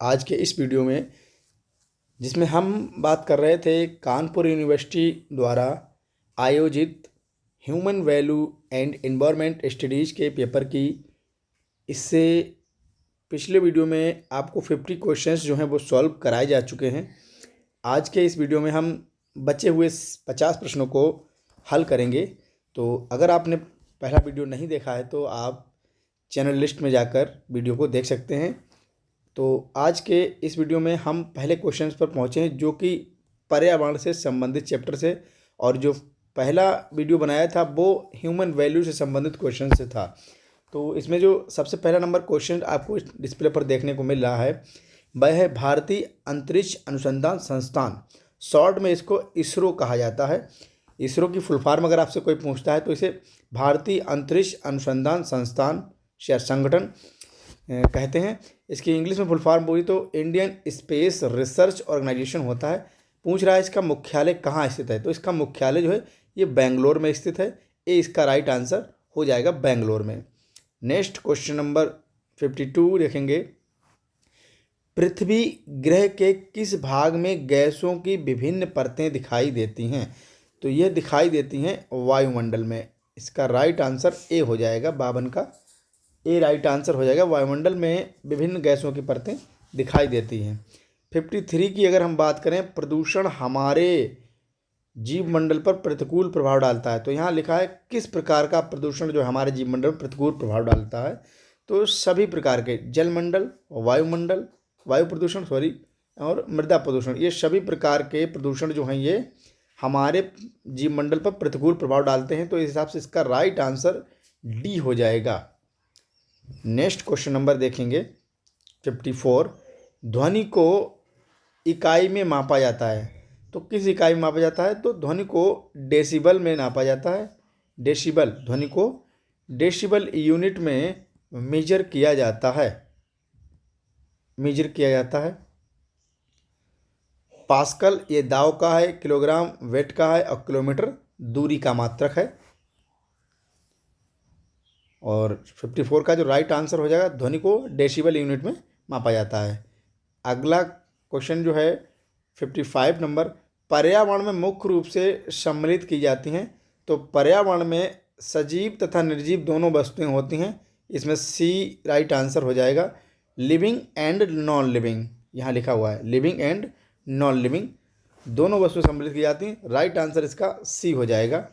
आज के इस वीडियो में, जिसमें हम बात कर रहे थे कानपुर यूनिवर्सिटी द्वारा आयोजित human value and environment studies के पेपर की। इससे पिछले वीडियो में आपको 50 क्वेश्चंस जो हैं वो सॉल्व कराए जा चुके हैं। आज के इस वीडियो में हम बचे हुए 50 प्रश्नों को हल करेंगे। तो अगर आपने पहला वीडियो नहीं देखा है तो आप चैनल लिस्ट में जाकर वीडियो को देख सकते हैं। तो आज के इस वीडियो में हम पहले क्वेश्चंस पर पहुँचे हैं, जो कि पर्यावरण से संबंधित चैप्टर से, और जो पहला वीडियो बनाया था वो ह्यूमन वैल्यू से संबंधित क्वेश्चन से था। तो इसमें जो सबसे पहला नंबर क्वेश्चन आपको डिस्प्ले पर देखने को मिल रहा है वह है भारतीय अंतरिक्ष अनुसंधान संस्थान, शॉर्ट में इसको इसरो कहा जाता है। इसरो की फुल फॉर्म अगर आपसे कोई पूछता है तो इसे भारतीय अंतरिक्ष अनुसंधान संस्थान या संगठन कहते हैं। इसकी इंग्लिश में फुल फॉर्म बोली तो इंडियन स्पेस रिसर्च ऑर्गेनाइजेशन होता है। पूछ रहा है इसका मुख्यालय कहाँ स्थित है, तो इसका मुख्यालय जो है ये बेंगलोर में स्थित है। ये इसका राइट आंसर हो जाएगा, बेंगलोर में। नेक्स्ट क्वेश्चन नंबर 52 देखेंगे। पृथ्वी ग्रह के किस भाग में गैसों की विभिन्न परतें दिखाई देती हैं, तो ये दिखाई देती हैं वायुमंडल में। इसका राइट आंसर ए हो जाएगा, 52 का ए राइट आंसर हो जाएगा। वायुमंडल में विभिन्न गैसों की परतें दिखाई देती हैं। 53 की अगर हम बात करें, प्रदूषण हमारे जीव मंडल पर प्रतिकूल प्रभाव डालता है, तो यहाँ लिखा है किस प्रकार का प्रदूषण जो हमारे जीव मंडल पर प्रतिकूल प्रभाव डालता है। तो सभी प्रकार के जलमंडल, वायुमंडल, वायु प्रदूषण और मृदा प्रदूषण, ये सभी प्रकार के प्रदूषण जो हैं ये हमारे जीव मंडल पर प्रतिकूल प्रभाव डालते हैं। तो इस हिसाब से इसका राइट आंसर डी हो जाएगा। नेक्स्ट क्वेश्चन नंबर देखेंगे 54। ध्वनि को इकाई में मापा जाता है, तो किस इकाई में मापा जाता है, तो ध्वनि को डेसिबल में नापा जाता है। डेसिबल, ध्वनि को डेसिबल यूनिट में मेजर किया जाता है, पास्कल ये दाव का है, किलोग्राम वेट का है, और किलोमीटर दूरी का मात्रक है। और 54 का जो राइट आंसर हो जाएगा, ध्वनि को डेसिबल यूनिट में मापा जाता है। अगला क्वेश्चन जो है 55 नंबर, पर्यावरण में मुख्य रूप से सम्मिलित की जाती हैं, तो पर्यावरण में सजीव तथा निर्जीव दोनों वस्तुएं होती हैं। इसमें सी राइट आंसर हो जाएगा। लिविंग एंड नॉन लिविंग, यहाँ लिखा हुआ है लिविंग एंड नॉन लिविंग दोनों वस्तुएं सम्मिलित की जाती हैं। राइट आंसर इसका सी हो जाएगा।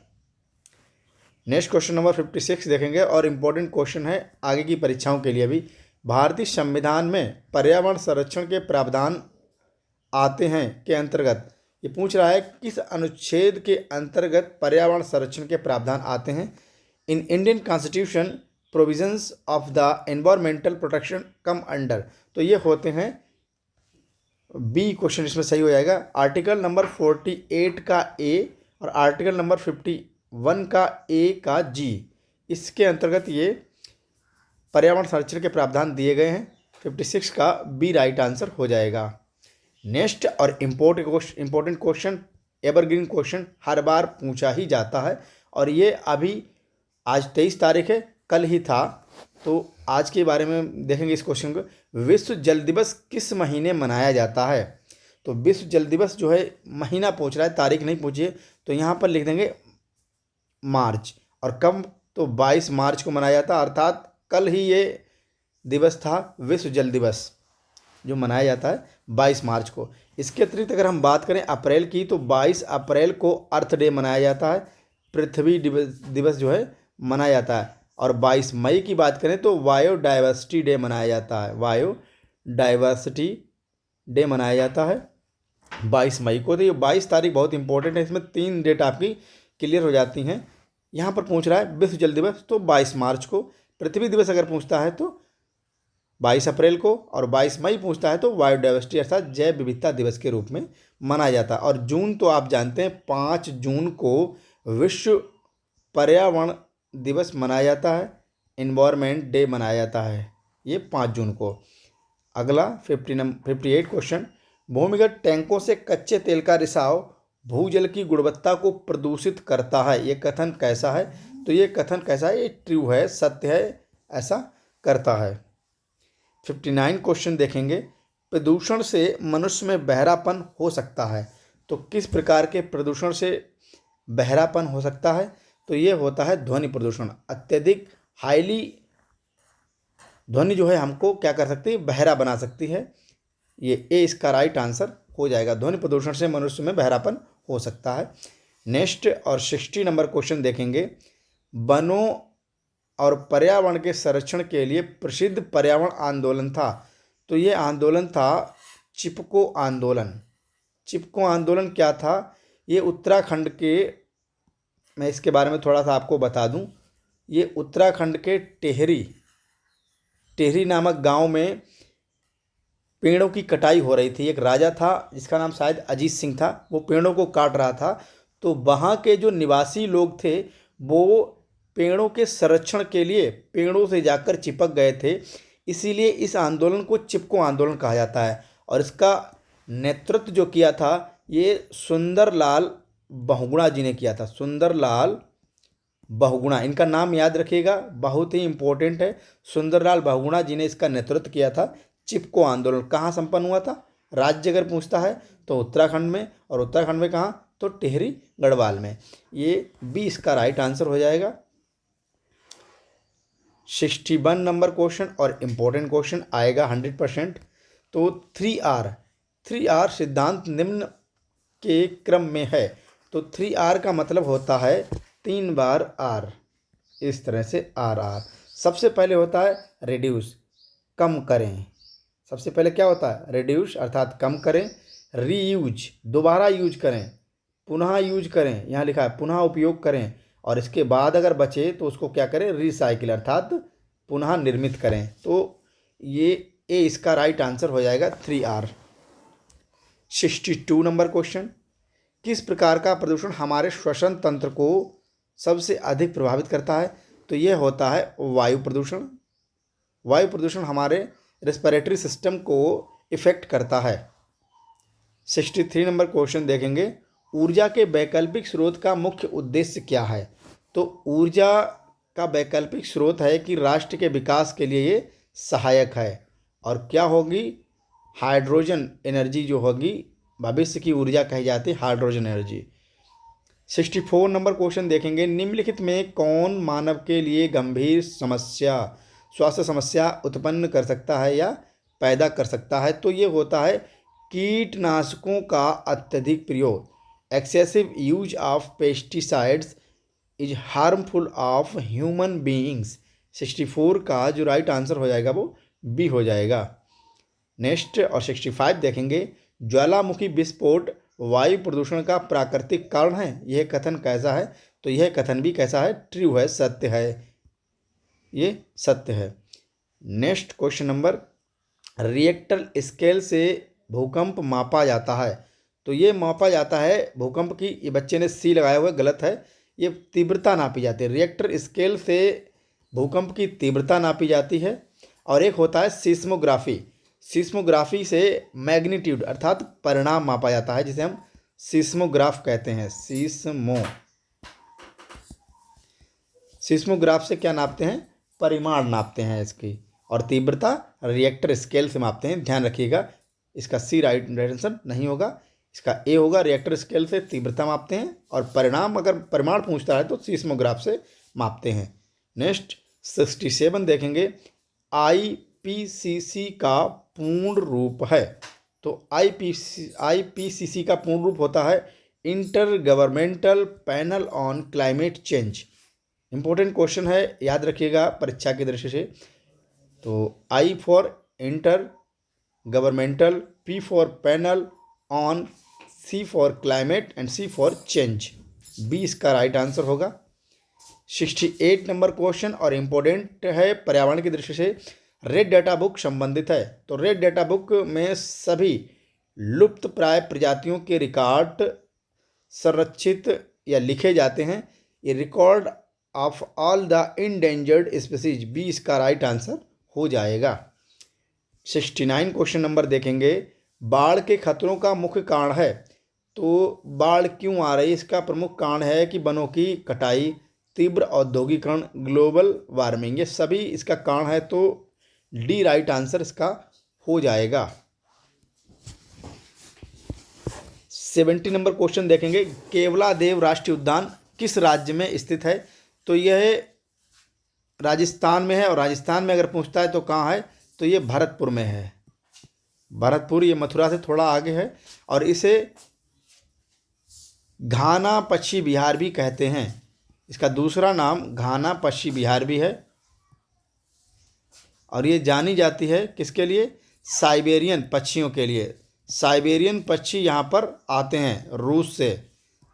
नेक्स्ट क्वेश्चन नंबर 56 देखेंगे, और इम्पोर्टेंट क्वेश्चन है आगे की परीक्षाओं के लिए भी। भारतीय संविधान में पर्यावरण संरक्षण के प्रावधान आते हैं के अंतर्गत, ये पूछ रहा है किस अनुच्छेद के अंतर्गत पर्यावरण संरक्षण के प्रावधान आते हैं। In Indian constitution provisions of the environmental protection come under, तो ये होते हैं बी क्वेश्चन इसमें सही हो जाएगा। आर्टिकल नंबर 48 का ए और आर्टिकल नंबर 51 का ए का जी, इसके अंतर्गत ये पर्यावरण संरक्षण के प्रावधान दिए गए हैं। 56 का बी राइट आंसर हो जाएगा। नेक्स्ट और इम्पोर्टेंट क्वेश्चन, एवरग्रीन क्वेश्चन हर बार पूछा ही जाता है, और ये अभी आज 23 तारीख है, कल ही था, तो आज के बारे में देखेंगे इस क्वेश्चन को। विश्व जल दिवस किस महीने मनाया जाता है, तो विश्व जल दिवस जो है महीना पूछ रहा है, तारीख नहीं पूछी है, तो यहाँ पर लिख देंगे मार्च। और कब, तो 22 मार्च को मनाया जाता, अर्थात कल ही ये दिवस था विश्व जल दिवस जो मनाया जाता है 22 मार्च को। इसके अतिरिक्त अगर हम बात करें अप्रैल की, तो 22 अप्रैल को अर्थ डे मनाया जाता है, पृथ्वी दिवस जो है मनाया जाता है। और 22 मई की बात करें तो बायोडाइवर्सिटी डे मनाया जाता है, बायोडाइवर्सिटी डे मनाया जाता है 22 मई को। तो ये 22 तारीख बहुत इंपॉर्टेंट है, इसमें 3 डेट आपकी क्लियर हो जाती हैं। यहाँ पर पूछ रहा है विश्व जल दिवस, तो 22 मार्च को। पृथ्वी दिवस अगर पूछता है तो 22 अप्रैल को, और 22 मई पूछता है तो बायोडाइवर्सिटी अर्थात जैव विविधता दिवस के रूप में मनाया जाता है। और जून तो आप जानते हैं 5 जून को विश्व पर्यावरण दिवस मनाया जाता है, एनवायरनमेंट डे मनाया जाता है, ये 5 जून को। अगला 58 क्वेश्चन, भूमिगत टैंकों से कच्चे तेल का रिसाव भूजल की गुणवत्ता को प्रदूषित करता है, ये कथन कैसा है, तो ये कथन कैसा है, ये ट्रू है, सत्य है, ऐसा करता है। 59 क्वेश्चन देखेंगे, प्रदूषण से मनुष्य में बहरापन हो सकता है? तो किस प्रकार के प्रदूषण से बहरापन हो सकता है? तो ये होता है ध्वनि प्रदूषण। अत्यधिक हाईली ध्वनि जो है हमको क्या कर सकती है, बहरा बना सकती है। ये ए इसका राइट आंसर हो जाएगा। ध्वनि प्रदूषण से मनुष्य में बहरापन हो सकता है। नेक्स्ट और 60 नंबर क्वेश्चन देखेंगे। वनों और पर्यावरण के संरक्षण के लिए प्रसिद्ध पर्यावरण आंदोलन था। तो ये आंदोलन था चिपको आंदोलन। चिपको आंदोलन क्या था? ये उत्तराखंड के, मैं इसके बारे में थोड़ा सा आपको बता दूं। ये उत्तराखंड के टेहरी टेहरी नामक गांव में पेड़ों की कटाई हो रही थी। एक राजा था जिसका नाम शायद अजीत सिंह था, वो पेड़ों को काट रहा था। तो वहाँ के जो निवासी लोग थे वो पेड़ों के संरक्षण के लिए पेड़ों से जाकर चिपक गए थे। इसीलिए इस आंदोलन को चिपको आंदोलन कहा जाता है। और इसका नेतृत्व जो किया था ये सुंदरलाल बहुगुणा जी ने किया था। सुंदरलाल बहुगुणा, इनका नाम याद रखिएगा, बहुत ही इंपॉर्टेंट है। सुंदरलाल बहुगुणा जी ने इसका नेतृत्व किया था। चिपको आंदोलन कहाँ संपन्न हुआ था? राज्य अगर पूछता है तो उत्तराखंड में, और उत्तराखंड में कहाँ? तो टिहरी गढ़वाल में। ये बी इसका राइट आंसर हो जाएगा। 61 नंबर क्वेश्चन और इम्पोर्टेंट क्वेश्चन आएगा 100%। तो 3R सिद्धांत निम्न के क्रम में है। तो 3R का मतलब होता है 3 बार R, इस तरह से RR। सबसे पहले होता है रिड्यूस, कम करें। सबसे पहले क्या होता है? रिड्यूस अर्थात कम करें। रीयूज, दोबारा यूज करें। पुनः यूज करें, यहाँ लिखा है पुनः उपयोग करें। और इसके बाद अगर बचे तो उसको क्या करें? रिसाइकिल अर्थात पुनः निर्मित करें। तो ये ए इसका राइट आंसर हो जाएगा 3R। 62 number question. किस प्रकार का प्रदूषण हमारे श्वसन तंत्र को सबसे अधिक प्रभावित करता है? तो ये होता है वायु प्रदूषण। वायु प्रदूषण हमारे रेस्पिरेटरी सिस्टम को इफेक्ट करता है। 63 नंबर क्वेश्चन देखेंगे। ऊर्जा के वैकल्पिक स्रोत का मुख्य उद्देश्य क्या है? तो ऊर्जा का वैकल्पिक स्रोत है कि राष्ट्र के विकास के लिए ये सहायक है। और क्या होगी? हाइड्रोजन एनर्जी जो होगी, भविष्य की ऊर्जा कही जाती है हाइड्रोजन एनर्जी। 64 नंबर क्वेश्चन देखेंगे। निम्नलिखित में कौन मानव के लिए गंभीर स्वास्थ्य समस्या उत्पन्न कर सकता है या पैदा कर सकता है? तो ये होता है कीटनाशकों का अत्यधिक प्रयोग। Excessive use of pesticides is harmful of human beings. 64 का जो राइट आंसर हो जाएगा वो बी हो जाएगा। नेक्स्ट और 65 देखेंगे। ज्वालामुखी विस्फोट वायु प्रदूषण का प्राकृतिक कारण है, यह कथन कैसा है? तो यह कथन भी कैसा है? ट्रू है, सत्य है, ये सत्य है। Next question number. Richter scale से भूकंप मापा जाता है। तो ये मापा जाता है भूकंप की, ये बच्चे ने सी लगाया हुआ है, गलत है। ये तीव्रता नापी जाती है। रिएक्टर स्केल से भूकंप की तीव्रता नापी जाती है। और एक होता है सीस्मोग्राफी। सीस्मोग्राफी से मैग्नीट्यूड अर्थात परिणाम मापा जाता है, जिसे हम सीस्मोग्राफ कहते हैं। सीस्मोग्राफ से क्या नापते हैं? परिमाण नापते हैं इसकी। और तीव्रता रिएक्टर स्केल से मापते हैं, ध्यान रखिएगा। इसका सी राइट आंसर नहीं होगा, इसका ए होगा। रिएक्टर स्केल से तीव्रता मापते हैं और परिणाम अगर परिमाण पूछता है तो सीस्मोग्राफ से मापते हैं। नेक्स्ट 67 देखेंगे। आईपीसीसी का पूर्ण रूप है। तो आईपीसीसी का पूर्ण रूप होता है intergovernmental panel on climate change. Important question है, याद रखिएगा परीक्षा की दृष्टि से। तो I for intergovernmental, P for panel on, C for climate and C for change. B इसका राइट आंसर होगा। 68 नंबर क्वेश्चन और इम्पोर्टेंट है पर्यावरण की दृष्टि से। रेड डाटा बुक संबंधित है। तो रेड डाटा बुक में सभी लुप्त प्राय प्रजातियों के रिकॉर्ड संरक्षित या लिखे जाते हैं। ये record of all the endangered species, B इसका राइट आंसर हो जाएगा। 69 क्वेश्चन नंबर देखेंगे। बाढ़ के खतरों का मुख्य कारण है। तो बाढ़ क्यों आ रही है? इसका प्रमुख कारण है कि वनों की कटाई, तीव्र औद्योगिकरण, ग्लोबल वार्मिंग, ये सभी इसका कारण है। तो डी राइट आंसर इसका हो जाएगा। 70 नंबर क्वेश्चन देखेंगे, केवलादेव राष्ट्रीय उद्यान किस राज्य में स्थित है? तो यह राजस्थान में है, और राजस्थान में अगर पूछता है तो कहाँ है, तो ये भरतपुर में है। भरतपुर ये मथुरा से थोड़ा आगे है, और इसे घाना पक्षी विहार भी कहते हैं। इसका दूसरा नाम घाना पक्षी विहार भी है, और ये जानी जाती है किसके लिए? साइबेरियन पक्षियों के लिए। साइबेरियन पक्षी यहाँ पर आते हैं रूस से,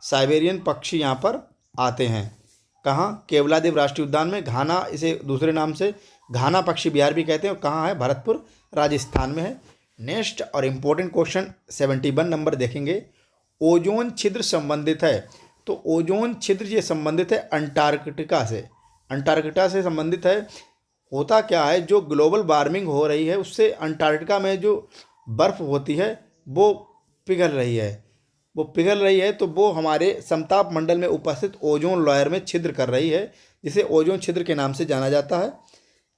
साइबेरियन पक्षी यहाँ पर आते हैं। कहाँ? केवलादेव राष्ट्रीय उद्यान में। घाना, इसे दूसरे नाम से घाना पक्षी विहार भी कहते हैं, और कहाँ है? भरतपुर, राजस्थान में है। नेक्स्ट और इम्पोर्टेंट क्वेश्चन 71 नंबर देखेंगे, ओजोन छिद्र संबंधित है। तो ओजोन छिद्र ये संबंधित है अंटार्कटिका से, अंटार्कटिका से संबंधित है। होता क्या है, जो ग्लोबल वार्मिंग हो रही है उससे अंटार्कटिका में जो बर्फ़ होती है वो पिघल रही है, वो पिघल रही है, तो वो हमारे समताप मंडल में उपस्थित ओजोन लेयर में छिद्र कर रही है, जिसे ओजोन छिद्र के नाम से जाना जाता है।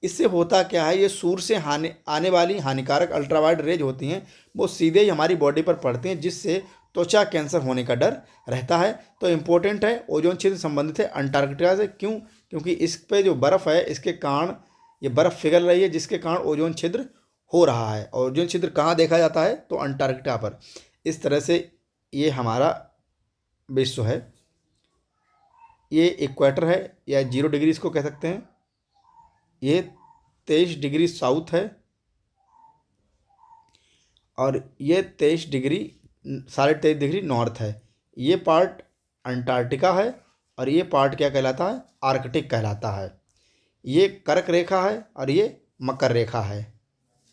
इससे होता क्या है, ये सूर्य से आने वाली हानिकारक अल्ट्रावायलेट रेज होती हैं, वो सीधे ही हमारी बॉडी पर पड़ती हैं, जिससे त्वचा कैंसर होने का डर रहता है। तो इम्पोर्टेंट है, ओजोन छिद्र संबंधित है अंटार्कटिका से। क्यों? क्योंकि इस पे जो बर्फ़ है इसके कारण ये बर्फ़ पिघल रही है, जिसके कारण ओजोन छिद्र हो रहा है। और ओजोन छिद्र कहाँ देखा जाता है? तो अंटार्कटिका पर। इस तरह से ये हमारा विश्व है, ये इक्वेटर है या 0 डिग्री इसको कह सकते हैं, ये 23 डिग्री साउथ है, और ये 23 डिग्री 23.5 डिग्री नॉर्थ है। ये पार्ट अंटार्कटिका है, और ये पार्ट क्या कहलाता है? आर्कटिक कहलाता है। ये कर्क रेखा है, और ये मकर रेखा है।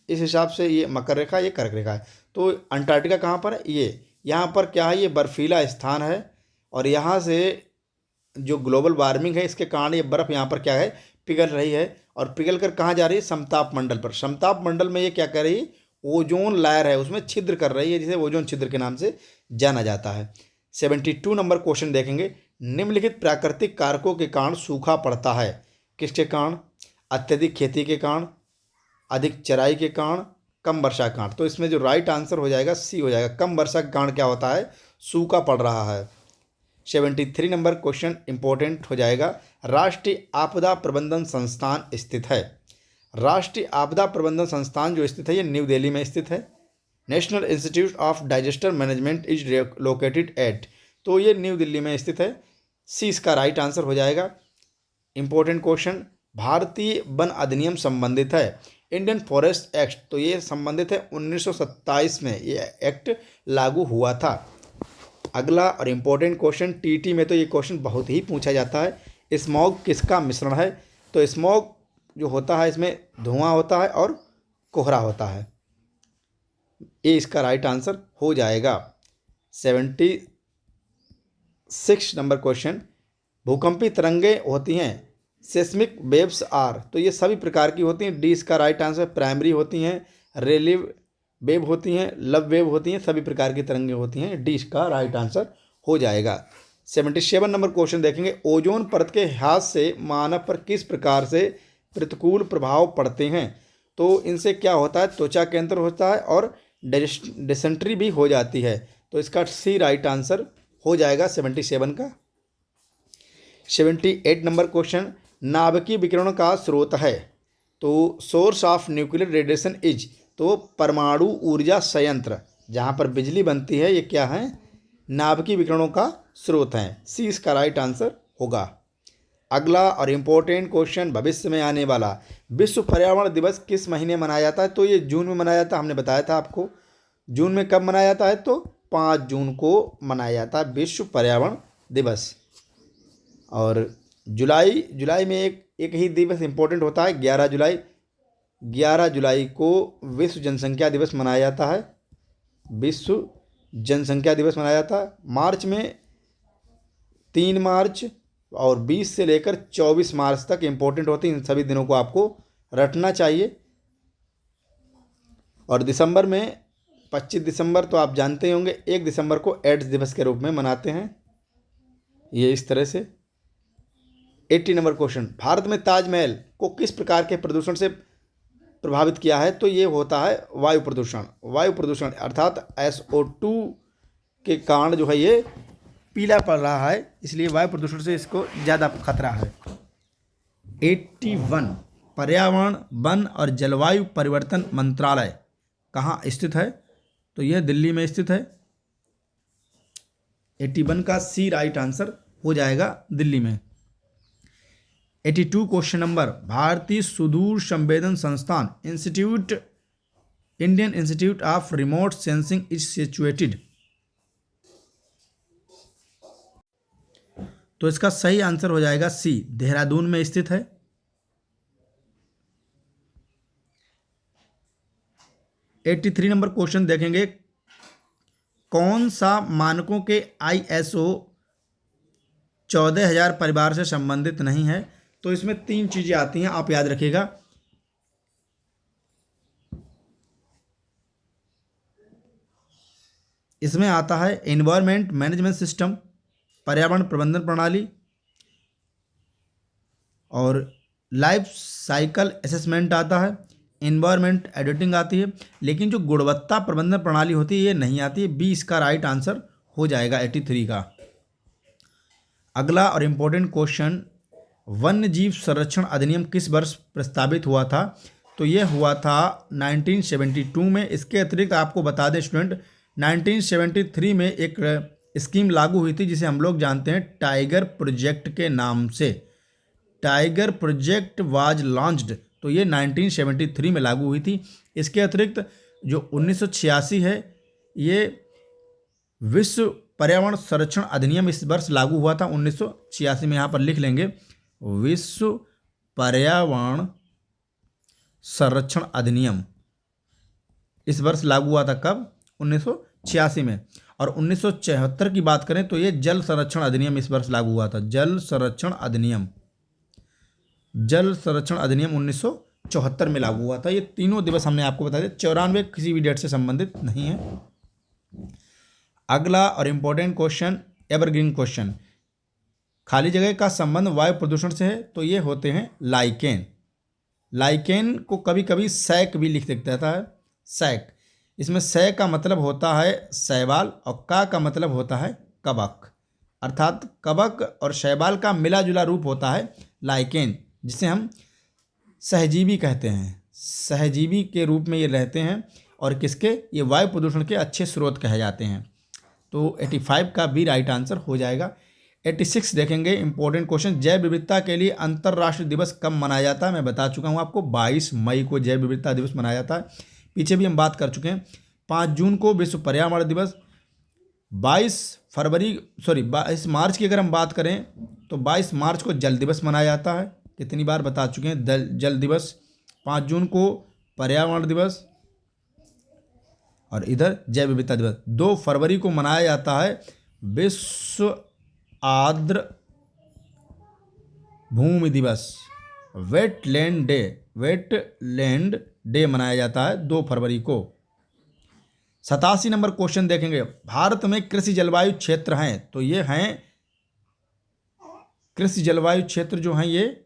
इस हिसाब से ये मकर रेखा, ये कर्क रेखा है। तो अंटार्कटिका कहाँ पर है? ये यहाँ पर क्या है, ये बर्फीला स्थान है, और यहाँ से जो ग्लोबल वार्मिंग है इसके कारण ये बर्फ़ यहाँ पर क्या है, पिघल रही है, और पिघल कर कहाँ जा रही है? समताप मंडल पर। समताप मंडल में ये क्या कर रही है? ओजोन लेयर है उसमें छिद्र कर रही है, जिसे ओजोन छिद्र के नाम से जाना जाता है। 72 नंबर क्वेश्चन देखेंगे, निम्नलिखित प्राकृतिक कारकों के कारण सूखा पड़ता है। किसके कारण? अत्यधिक खेती के कारण, अधिक चराई के कारण, कम वर्षा के कारण। तो इसमें जो राइट आंसर हो जाएगा सी हो जाएगा। कम वर्षा के कारण क्या होता है? सूखा पड़ रहा है। 73 नंबर क्वेश्चन इंपॉर्टेंट हो जाएगा, राष्ट्रीय आपदा प्रबंधन संस्थान स्थित है। राष्ट्रीय आपदा प्रबंधन संस्थान जो स्थित है ये न्यू दिल्ली में स्थित है। National institute of disaster management is located at, तो ये न्यू दिल्ली में स्थित है। सी इसका राइट आंसर हो जाएगा। इंपॉर्टेंट क्वेश्चन, भारतीय वन अधिनियम संबंधित है इंडियन फॉरेस्ट एक्ट, तो ये संबंधित है 1927 में ये एक्ट लागू हुआ था। अगला और इम्पोर्टेंट क्वेश्चन, टीटी में तो ये क्वेश्चन बहुत ही पूछा जाता है, स्मॉग किसका मिश्रण है? तो स्मॉग जो होता है इसमें धुआं होता है और कोहरा होता है। ये इसका राइट आंसर हो जाएगा। 76 नंबर क्वेश्चन, भूकंपी तरंगें होती हैं, सेस्मिक वेव्स आर, तो ये सभी प्रकार की होती हैं। डी इसका राइट आंसर। प्राइमरी होती हैं, रेलिव वेव होती हैं, लव वेव होती हैं, सभी प्रकार की तरंगें होती हैं। डी इसका राइट आंसर हो जाएगा। 77 नंबर क्वेश्चन देखेंगे, ओजोन परत के ह्रास से मानव पर किस प्रकार से प्रतिकूल प्रभाव पड़ते हैं? तो इनसे क्या होता है? त्वचा कैंसर होता है और डिसेंट्री भी हो जाती है। तो इसका सी राइट आंसर हो जाएगा 77 का। 78 नंबर क्वेश्चन, नाभिकीय विकिरण का स्रोत है, तो source of nuclear radiation is, तो परमाणु ऊर्जा संयंत्र जहाँ पर बिजली बनती है ये क्या है? नाभिकीय विकिरणों का स्रोत हैं। सी इसका राइट आंसर होगा। अगला और इम्पोर्टेंट क्वेश्चन, भविष्य में आने वाला, विश्व पर्यावरण दिवस किस महीने मनाया जाता है? तो ये जून में मनाया जाता है, हमने बताया था आपको। जून में कब मनाया जाता है? तो 5 जून को मनाया जाता है विश्व पर्यावरण दिवस। और जुलाई में एक ही दिवस इम्पोर्टेंट होता है, 11 जुलाई। 11 जुलाई को विश्व जनसंख्या दिवस मनाया जाता है, विश्व जनसंख्या दिवस मनाया जाता है। मार्च में 3 मार्च और 20 से लेकर 24 मार्च तक इम्पोर्टेंट होती हैं। इन सभी दिनों को आपको रटना चाहिए। और दिसंबर में 25 दिसंबर तो आप जानते ही होंगे, 1 दिसंबर को एड्स दिवस के रूप में मनाते हैं। ये इस तरह से। 80 नंबर क्वेश्चन, भारत में ताजमहल को किस प्रकार के प्रदूषण से प्रभावित किया है? तो ये होता है वायु प्रदूषण। वायु प्रदूषण अर्थात SO2 के कारण जो है ये पीला पड़ रहा है, इसलिए वायु प्रदूषण से इसको ज़्यादा खतरा है। 81 पर्यावरण वन और जलवायु परिवर्तन मंत्रालय कहाँ स्थित है? तो यह दिल्ली में स्थित है। 81 का सी राइट आंसर हो जाएगा, दिल्ली में। 82 क्वेश्चन नंबर, भारतीय सुदूर संवेदन संस्थान institute Indian institute of remote sensing is situated. तो इसका सही आंसर हो जाएगा सी, देहरादून में स्थित है। 83 नंबर क्वेश्चन देखेंगे, कौन सा मानकों के ISO 14000 परिवार से संबंधित नहीं है? तो इसमें 3 चीजें आती हैं, आप याद रखिएगा। इसमें आता है एनवायरमेंट मैनेजमेंट सिस्टम, पर्यावरण प्रबंधन प्रणाली, और लाइफ साइकिल असेसमेंट आता है, एनवायरमेंट एडिटिंग आती है, लेकिन जो गुणवत्ता प्रबंधन प्रणाली होती है ये नहीं आती है। बी इसका राइट आंसर हो जाएगा 83 का। अगला और इम्पोर्टेंट क्वेश्चन, वन्य जीव संरक्षण अधिनियम किस वर्ष प्रस्तावित हुआ था? तो ये हुआ था 1972 में। इसके अतिरिक्त आपको बता दें स्टूडेंट, 1973 में एक स्कीम लागू हुई थी जिसे हम लोग जानते हैं टाइगर प्रोजेक्ट के नाम से। टाइगर प्रोजेक्ट वाज लॉन्च्ड, तो ये 1973 में लागू हुई थी। इसके अतिरिक्त जो 1986 है, ये विश्व पर्यावरण संरक्षण अधिनियम इस वर्ष लागू हुआ था 1986 में। यहाँ पर लिख लेंगे, विश्व पर्यावरण संरक्षण अधिनियम इस वर्ष लागू हुआ था। कब? 1986 में। और 1974 की बात करें तो ये जल संरक्षण अधिनियम इस वर्ष लागू हुआ था। जल संरक्षण अधिनियम 1974 में लागू हुआ था। ये तीनों दिवस हमने आपको बता दिया। 94 किसी भी डेट से संबंधित नहीं है। अगला और इम्पोर्टेंट क्वेश्चन, एवरग्रीन क्वेश्चन, खाली जगह का संबंध वायु प्रदूषण से है? तो ये होते हैं लाइकेन। लाइकेन को कभी कभी सैक भी लिख देता है, सैक। इसमें सै का मतलब होता है शैवाल और का मतलब होता है कवक, अर्थात कवक और शैवाल का मिला जुला रूप होता है लाइकेन, जिसे हम सहजीवी कहते हैं। सहजीवी के रूप में ये रहते हैं और किसके? ये वायु प्रदूषण के अच्छे स्रोत कहे जाते हैं। तो 85 का भी राइट आंसर हो जाएगा। 86 देखेंगे, इंपॉर्टेंट क्वेश्चन, जैव विविधता के लिए अंतर्राष्ट्रीय दिवस कब मनाया जाता है? मैं बता चुका हूँ आपको, 22 मई को जैव विविधता दिवस मनाया जाता है। पीछे भी हम बात कर चुके हैं। 5 जून को विश्व पर्यावरण दिवस, 22 मार्च की अगर हम बात करें तो 22 मार्च को जल दिवस मनाया जाता है। कितनी बार बता चुके हैं, जल दिवस। 5 जून को पर्यावरण दिवस और इधर जैव विविधता दिवस। 2 फरवरी को मनाया जाता है विश्व आर्द्र भूमि दिवस, वेटलैंड डे मनाया जाता है 2 फरवरी को। 87 नंबर क्वेश्चन देखेंगे, भारत में कृषि जलवायु क्षेत्र हैं? तो ये हैं कृषि जलवायु क्षेत्र जो हैं ये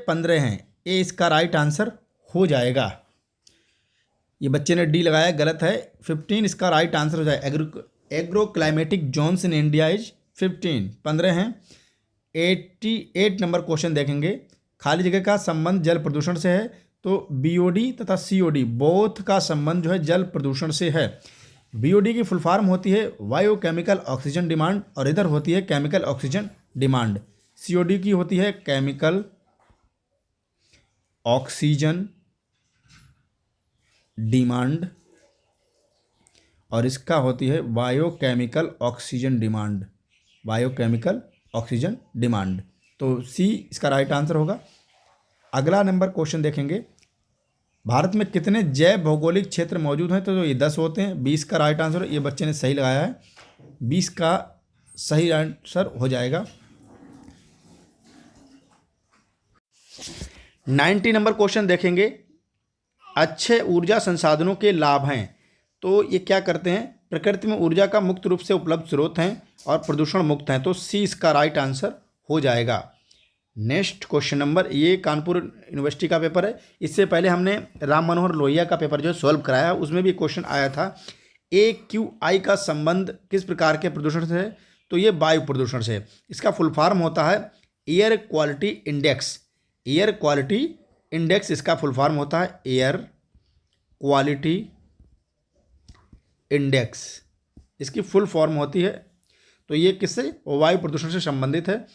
15 हैं। ए इसका राइट आंसर हो जाएगा। ये बच्चे ने डी लगाया, गलत है। 15 इसका राइट आंसर हो जाएगा। Agro climatic zones in India is 15 हैं। 88 नंबर क्वेश्चन देखेंगे, खाली जगह का संबंध जल प्रदूषण से है? तो BOD तथा COD बोथ का संबंध जो है जल प्रदूषण से है। BOD की फुल फॉर्म होती है बायो केमिकल ऑक्सीजन डिमांड और इधर होती है केमिकल ऑक्सीजन डिमांड। COD की होती है केमिकल ऑक्सीजन डिमांड और इसका होती है biochemical oxygen demand, biochemical oxygen demand. तो सी इसका राइट आंसर होगा। अगला नंबर क्वेश्चन देखेंगे, भारत में कितने जैव भौगोलिक क्षेत्र मौजूद हैं? तो ये 10 होते हैं। 20 का राइट आंसर, ये बच्चे ने सही लगाया है, 20 का सही आंसर हो जाएगा। 90 नंबर क्वेश्चन देखेंगे, अच्छे ऊर्जा संसाधनों के लाभ हैं? तो ये क्या करते हैं? प्रकृति में ऊर्जा का मुक्त रूप से उपलब्ध स्रोत हैं और प्रदूषण मुक्त हैं। तो सी इसका राइट आंसर हो जाएगा। नेक्स्ट क्वेश्चन नंबर, ये कानपुर यूनिवर्सिटी का पेपर है। इससे पहले हमने राम मनोहर लोहिया का पेपर जो सॉल्व कराया, उसमें भी क्वेश्चन आया था। AQI का संबंध किस प्रकार के प्रदूषण से है? तो ये वायु प्रदूषण से। इसका फुल फॉर्म होता है air quality index. Air quality index इसका फुल फॉर्म होता है एयर क्वालिटी इंडेक्स, इसकी फुल फॉर्म होती है। तो ये किससे? वायु प्रदूषण से संबंधित है।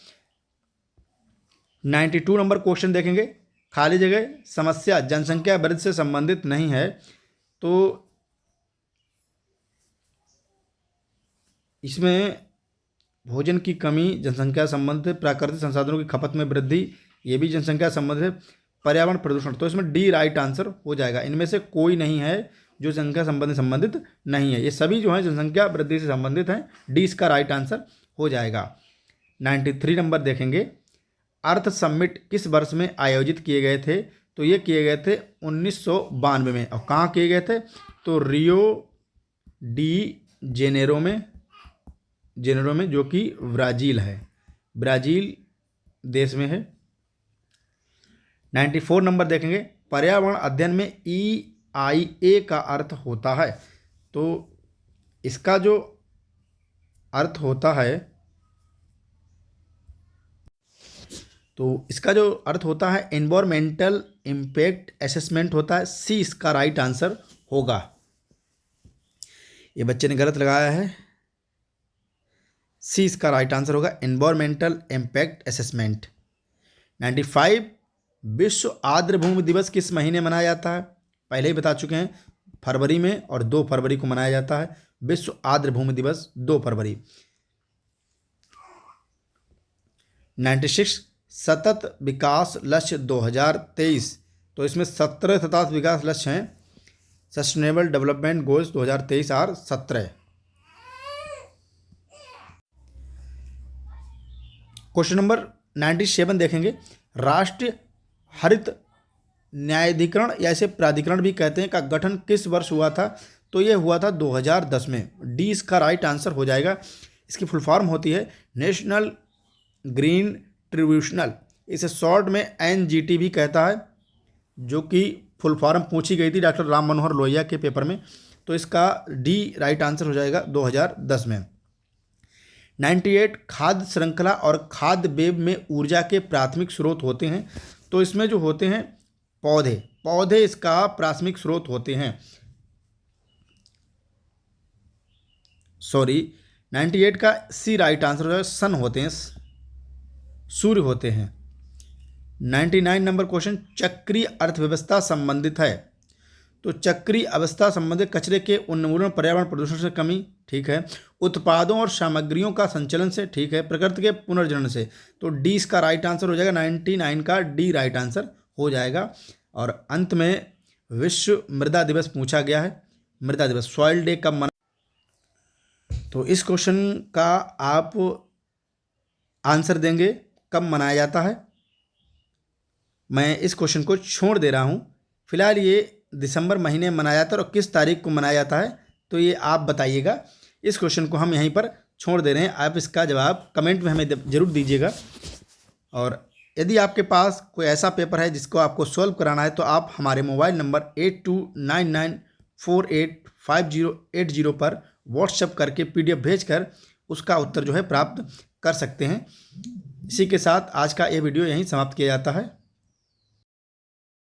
92 नंबर क्वेश्चन देखेंगे। खाली जगह समस्या जनसंख्या वृद्धि से संबंधित नहीं है, तो इसमें भोजन की कमी जनसंख्या संबंधित, प्राकृतिक संसाधनों की खपत में वृद्धि ये भी जनसंख्या संबंधित है, पर्यावरण प्रदूषण, तो इसमें डी राइट आंसर हो जाएगा। इनमें से कोई नहीं है जो जनसंख्या संबंधित नहीं है, ये सभी जो है जनसंख्या वृद्धि से संबंधित हैं। डी इसका राइट आंसर हो जाएगा। 93 नंबर देखेंगे। अर्थ समिट किस वर्ष में आयोजित किए गए थे? तो ये किए गए थे 1992 में। और कहाँ किए गए थे? तो रियो डी जेनेरो में, जो कि ब्राज़ील है, ब्राज़ील देश में है। 94 नंबर देखेंगे। पर्यावरण अध्ययन में EIA का अर्थ होता है, तो इसका जो अर्थ होता है, एनवायरमेंटल इम्पैक्ट असेसमेंट होता है। सी इसका राइट आंसर होगा। ये बच्चे ने गलत लगाया है, सी इसका राइट आंसर होगा, एनवायरमेंटल इम्पैक्ट असेसमेंट। 95 विश्व आर्द्रभूमि दिवस किस महीने मनाया जाता है? पहले ही बता चुके हैं, फरवरी में, और 2 फरवरी को मनाया जाता है विश्व आर्द्रभूमि दिवस, 2 फरवरी। 96 सतत विकास लक्ष्य 2023, तो इसमें 17 सतत विकास लक्ष्य हैं। सस्टेनेबल डेवलपमेंट गोल्स 2023 और 17। क्वेश्चन नंबर 97 देखेंगे। राष्ट्रीय हरित न्यायाधिकरण या इसे प्राधिकरण भी कहते हैं का गठन किस वर्ष हुआ था? तो ये हुआ था 2010 में। डी इसका राइट आंसर हो जाएगा। इसकी फुल फॉर्म होती है नेशनल ग्रीन ट्रिब्यूनल, इसे शॉर्ट में NGT भी कहता है, जो कि फुल फॉर्म पूछी गई थी डॉक्टर राम मनोहर लोहिया के पेपर में। तो इसका डी राइट आंसर हो जाएगा 2010 में। 98 खाद्य श्रृंखला और खाद्य वेब में ऊर्जा के प्राथमिक स्रोत होते हैं, तो इसमें जो होते हैं पौधे इसका प्राथमिक स्रोत होते हैं। 98 का सी राइट आंसर हो जाएगा, सन होते हैं, सूर्य होते हैं। 99 नंबर क्वेश्चन चक्रीय अर्थव्यवस्था संबंधित है, तो चक्रीय अवस्था संबंधित कचरे के उन्मूलन, पर्यावरण प्रदूषण से कमी, ठीक है, उत्पादों और सामग्रियों का संचलन से, ठीक है, प्रकृति के पुनर्जनन से, तो डी इसका राइट आंसर हो जाएगा। 99 का डी राइट आंसर हो जाएगा। और अंत में विश्व मृदा दिवस पूछा गया है। मृदा दिवस, सॉइल डे कब मना? तो इस क्वेश्चन का आप आंसर देंगे कब मनाया जाता है। मैं इस क्वेश्चन को छोड़ दे रहा हूँ। फिलहाल ये दिसंबर महीने में मनाया जाता है और किस तारीख को मनाया जाता है, तो ये आप बताइएगा। इस क्वेश्चन को हम यहीं पर छोड़ दे रहे हैं। आप इसका जवाब कमेंट में हमें ज़रूर दीजिएगा। और यदि आपके पास कोई ऐसा पेपर है जिसको आपको सॉल्व कराना है, तो आप हमारे मोबाइल नंबर 8299485080 पर व्हाट्सएप करके PDF भेजकर उसका उत्तर जो है प्राप्त कर सकते हैं। इसी के साथ आज का ये वीडियो यहीं समाप्त किया जाता है।